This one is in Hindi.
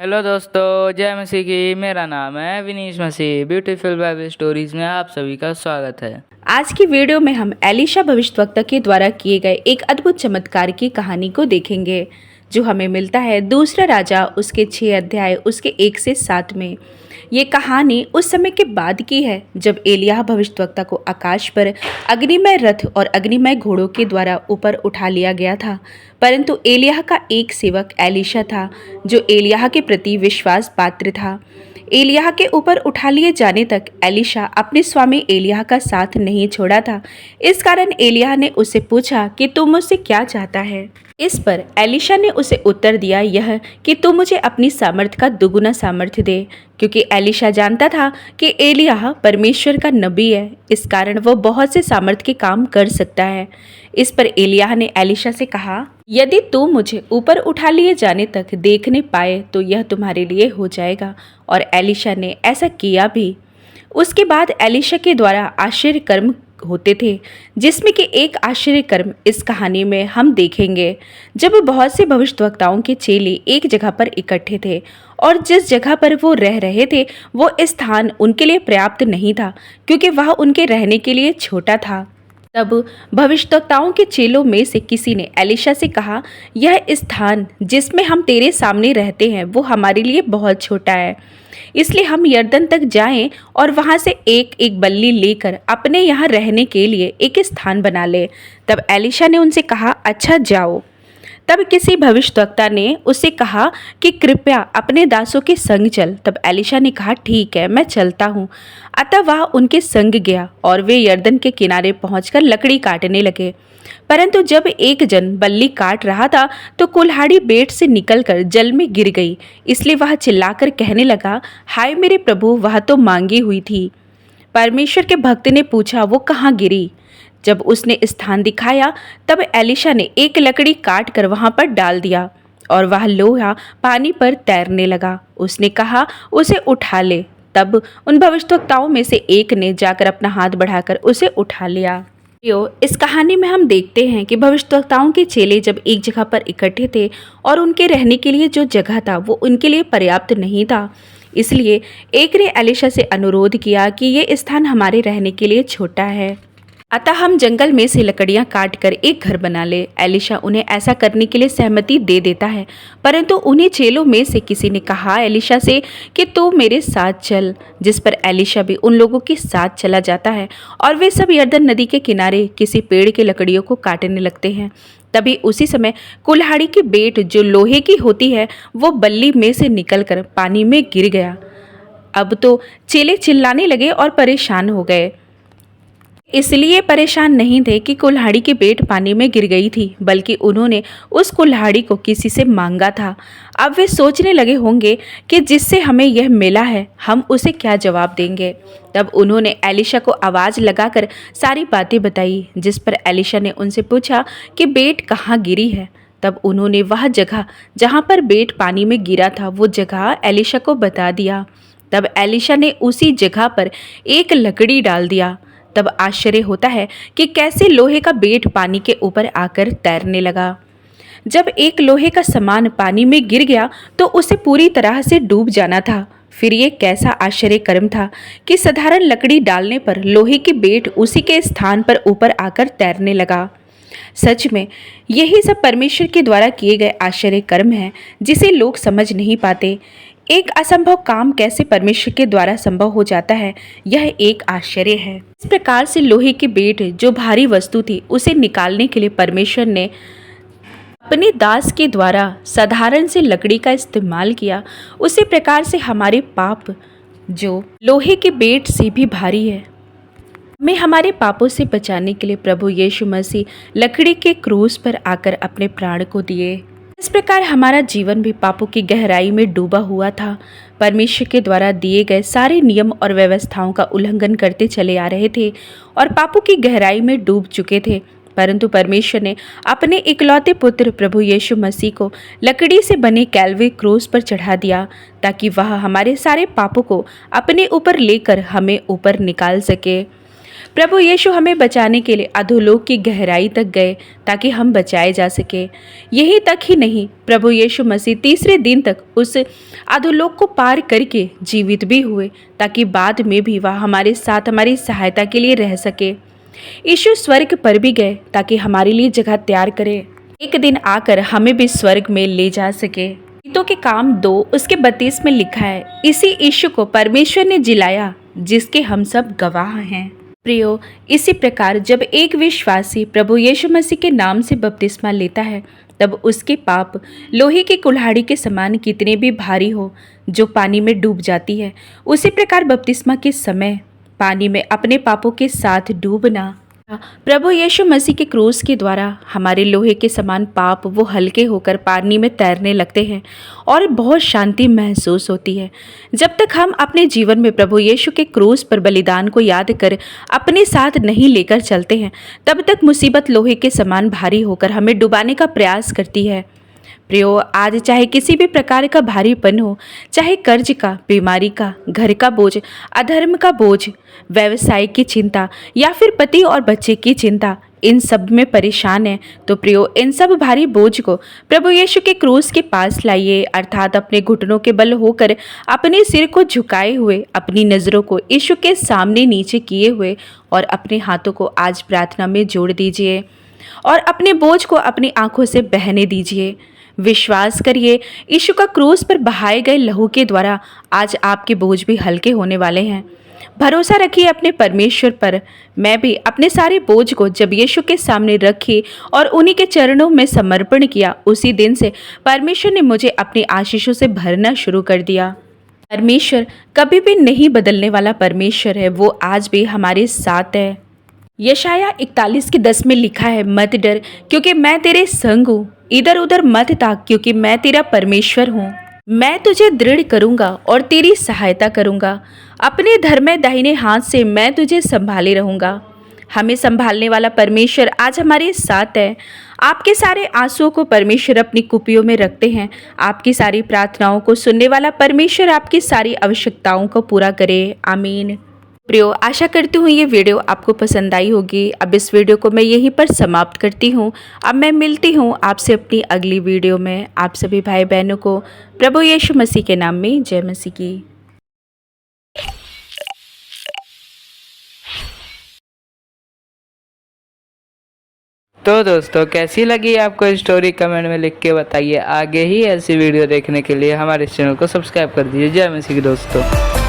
हेलो दोस्तों, जय मसीह की। मेरा नाम है विनीश मसीह। ब्यूटीफुल बाइबल स्टोरीज में आप सभी का स्वागत है। आज की वीडियो में हम एलीशा भविष्यवक्ता के द्वारा किए गए एक अद्भुत चमत्कार की कहानी को देखेंगे, जो हमें मिलता है दूसरा राजा उसके 6 अध्याय उसके 1 से 7 में। ये कहानी उस समय के बाद की है जब एलिय्याह भविष्यवक्ता को आकाश पर अग्निमय रथ और अग्निमय घोड़ों के द्वारा ऊपर उठा लिया गया था। परंतु एलिय्याह का एक सेवक एलीशा था जो एलिय्याह के प्रति विश्वास पात्र था। एलिय्याह के ऊपर उठा लिए जाने तक एलीशा अपने स्वामी एलिय्याह का साथ नहीं छोड़ा था। इस कारण एलिय्याह ने उससे पूछा कि तू मुझसे क्या चाहता है। इस पर एलीशा ने उसे उत्तर दिया यह कि तू मुझे अपनी सामर्थ्य का दुगुना सामर्थ्य दे, क्योंकि एलीशा जानता था कि एलिय्याह परमेश्वर का नबी है। इस कारण वह बहुत से सामर्थ्य के काम कर सकता है। इस पर एलिय्याह ने एलीशा से कहा, यदि तू मुझे ऊपर उठा लिए जाने तक देखने पाए तो यह तुम्हारे लिए हो जाएगा। और एलीशा ने ऐसा किया भी। उसके बाद एलीशा के द्वारा आश्चर्य कर्म होते थे, जिसमें कि एक आश्चर्य कर्म इस कहानी में हम देखेंगे। जब बहुत से भविष्यवक्ताओं के चेले एक जगह पर इकट्ठे थे और जिस जगह पर वो रह रहे थे वो स्थान उनके लिए पर्याप्त नहीं था, क्योंकि वह उनके रहने के लिए छोटा था। तब भविष्यवक्ताओं के चेलों में से किसी ने एलीशा से कहा, यह स्थान जिसमें हम तेरे सामने रहते हैं वो हमारे लिए बहुत छोटा है, इसलिए हम यरदन तक जाएं और वहां से एक एक बल्ली लेकर अपने यहाँ रहने के लिए एक स्थान बना ले। तब एलीशा ने उनसे कहा, अच्छा जाओ। तब किसी भविष्यवक्ता ने उससे कहा कि कृपया अपने दासों के संग चल। तब एलीशा ने कहा, ठीक है, मैं चलता हूँ। अतः वह उनके संग गया और वे यरदन के किनारे पहुंचकर लकड़ी काटने लगे। परंतु जब एक जन बल्ली काट रहा था तो कुल्हाड़ी बेट से निकलकर जल में गिर गई। इसलिए वह चिल्लाकर कहने लगा, हाय मेरे प्रभु, वह तो मांगी हुई थी। परमेश्वर के भक्त ने पूछा, वो कहाँ गिरी? जब उसने स्थान दिखाया तब एलीशा ने एक लकड़ी काट कर वहां पर डाल दिया और वह लोहा पानी पर तैरने लगा। उसने कहा, उसे उठा ले। तब उन भविष्यवक्ताओं में से एक ने जाकर अपना हाथ बढ़ाकर उसे उठा लिया। इस कहानी में हम देखते हैं कि भविष्यवक्ताओं के चेले जब एक जगह पर इकट्ठे थे और उनके रहने के लिए जो जगह था वो उनके लिए पर्याप्त नहीं था, इसलिए एक ने एलीशा से अनुरोध किया कि ये स्थान हमारे रहने के लिए छोटा है, अतः हम जंगल में से लकड़ियां काट कर एक घर बना ले। एलीशा उन्हें ऐसा करने के लिए सहमति दे देता है, परंतु उन्हीं चेलों में से किसी ने कहा एलीशा से कि तू मेरे साथ चल, जिस पर एलीशा भी उन लोगों के साथ चला जाता है और वे सब यरदन नदी के किनारे किसी पेड़ की लकड़ियों को काटने लगते हैं। तभी उसी समय कुल्हाड़ी की बेट जो लोहे की होती है वो बल्ली में से निकलकर पानी में गिर गया। अब तो चेले चिल्लाने लगे और परेशान हो गए। इसलिए परेशान नहीं थे कि कुल्हाड़ी की बेट पानी में गिर गई थी, बल्कि उन्होंने उस कुल्हाड़ी को किसी से मांगा था। अब वे सोचने लगे होंगे कि जिससे हमें यह मिला है हम उसे क्या जवाब देंगे। तब उन्होंने एलीशा को आवाज़ लगाकर सारी बातें बताई, जिस पर एलीशा ने उनसे पूछा कि बेट कहाँ गिरी है। तब उन्होंने वह जगह जहाँ पर बेट पानी में गिरा था वो जगह एलीशा को बता दिया। तब एलीशा ने उसी जगह पर एक लकड़ी डाल दिया। तब आश्चर्य होता है कि कैसे लोहे का बेट पानी के ऊपर आकर तैरने लगा। जब एक लोहे का सामान पानी में गिर गया तो उसे पूरी तरह से डूब जाना था। फिर ये कैसा आश्चर्य कर्म था कि साधारण लकड़ी डालने पर लोहे की बेट उसी के स्थान पर ऊपर आकर तैरने लगा। सच में यही सब परमेश्वर के द्वारा किए गए आश्चर्य कर्म हैं, जिसे लोग समझ नहीं पाते। एक असंभव काम कैसे परमेश्वर के द्वारा संभव हो जाता है, यह एक आश्चर्य है। इस प्रकार से लोहे की बेट जो भारी वस्तु थी उसे निकालने के लिए परमेश्वर ने अपने दास के द्वारा साधारण से लकड़ी का इस्तेमाल किया। उसी प्रकार से हमारे पाप जो लोहे की बेट से भी भारी है, हमें हमारे पापों से बचाने के लिए प्रभु यीशु मसीह लकड़ी के क्रूस पर आकर अपने प्राण को दिए। इस प्रकार हमारा जीवन भी पापों की गहराई में डूबा हुआ था। परमेश्वर के द्वारा दिए गए सारे नियम और व्यवस्थाओं का उल्लंघन करते चले आ रहे थे और पापों की गहराई में डूब चुके थे। परंतु परमेश्वर ने अपने इकलौते पुत्र प्रभु यीशु मसीह को लकड़ी से बने कैलवरी क्रूस पर चढ़ा दिया, ताकि वह हमारे सारे पापों को अपने ऊपर लेकर हमें ऊपर निकाल सके। प्रभु यीशु हमें बचाने के लिए अधोलोक की गहराई तक गए ताकि हम बचाए जा सके। यहीं तक ही नहीं, प्रभु यीशु मसीह तीसरे दिन तक उस अधोलोक को पार करके जीवित भी हुए ताकि बाद में भी वह हमारे साथ हमारी सहायता के लिए रह सके। यीशु स्वर्ग पर भी गए ताकि हमारे लिए जगह तैयार करे, एक दिन आकर हमें भी स्वर्ग में ले जा सके। गीतों के काम 2 उसके 32 में लिखा है, इसी यीशु को परमेश्वर ने जिलाया जिसके हम सब गवाह हैं। प्रियो, इसी प्रकार जब एक विश्वासी प्रभु यीशु मसीह के नाम से बपतिस्मा लेता है तब उसके पाप लोहे की कुल्हाड़ी के समान कितने भी भारी हो जो पानी में डूब जाती है, उसी प्रकार बपतिस्मा के समय पानी में अपने पापों के साथ डूबना। प्रभु यीशु मसीह के क्रूस के द्वारा हमारे लोहे के समान पाप वो हल्के होकर पानी में तैरने लगते हैं और बहुत शांति महसूस होती है। जब तक हम अपने जीवन में प्रभु यीशु के क्रूस पर बलिदान को याद कर अपने साथ नहीं लेकर चलते हैं, तब तक मुसीबत लोहे के समान भारी होकर हमें डुबाने का प्रयास करती है। प्रियो, आज चाहे किसी भी प्रकार का भारीपन हो, चाहे कर्ज का, बीमारी का, घर का बोझ, अधर्म का बोझ, व्यवसाय की चिंता या फिर पति और बच्चे की चिंता, इन सब में परेशान है तो प्रियो, इन सब भारी बोझ को प्रभु यीशु के क्रूस के पास लाइए, अर्थात अपने घुटनों के बल होकर अपने सिर को झुकाए हुए, अपनी नज़रों को यीशु के सामने नीचे किए हुए और अपने हाथों को आज प्रार्थना में जोड़ दीजिए और अपने बोझ को अपनी आंखों से बहने दीजिए। विश्वास करिए, यीशु का क्रूस पर बहाए गए लहू के द्वारा आज आपके बोझ भी हल्के होने वाले हैं। भरोसा रखिए अपने परमेश्वर पर। मैं भी अपने सारे बोझ को जब यीशु के सामने रखी और उन्हीं के चरणों में समर्पण किया, उसी दिन से परमेश्वर ने मुझे अपनी आशीषों से भरना शुरू कर दिया। परमेश्वर कभी भी नहीं बदलने वाला परमेश्वर है, वो आज भी हमारे साथ है। यशाया 41:10 में लिखा है, मत डर क्योंकि मैं तेरे संग हूँ, इधर उधर मत ताक क्योंकि मैं तेरा परमेश्वर हूँ। मैं तुझे दृढ़ करूँगा और तेरी सहायता करूँगा, अपने धर्म दाहिने हाथ से मैं तुझे संभाले रहूँगा। हमें संभालने वाला परमेश्वर आज हमारे साथ है। आपके सारे आंसुओं को परमेश्वर अपनी कुपियों में रखते हैं। आपकी सारी प्रार्थनाओं को सुनने वाला परमेश्वर आपकी सारी आवश्यकताओं को पूरा करे। आमीन। प्रियो, आशा करती हूँ ये वीडियो आपको पसंद आई होगी। अब इस वीडियो को मैं यहीं पर समाप्त करती हूँ। अब मैं मिलती हूँ आपसे अपनी अगली वीडियो में। आप सभी भाई बहनों को प्रभु यीशु मसीह के नाम में जय मसीह की। तो दोस्तों, कैसी लगी आपको स्टोरी कमेंट में लिख के बताइए। आगे ही ऐसी वीडियो देखने के लिए हमारे चैनल को सब्सक्राइब कर दीजिए। जय मसीह की दोस्तों।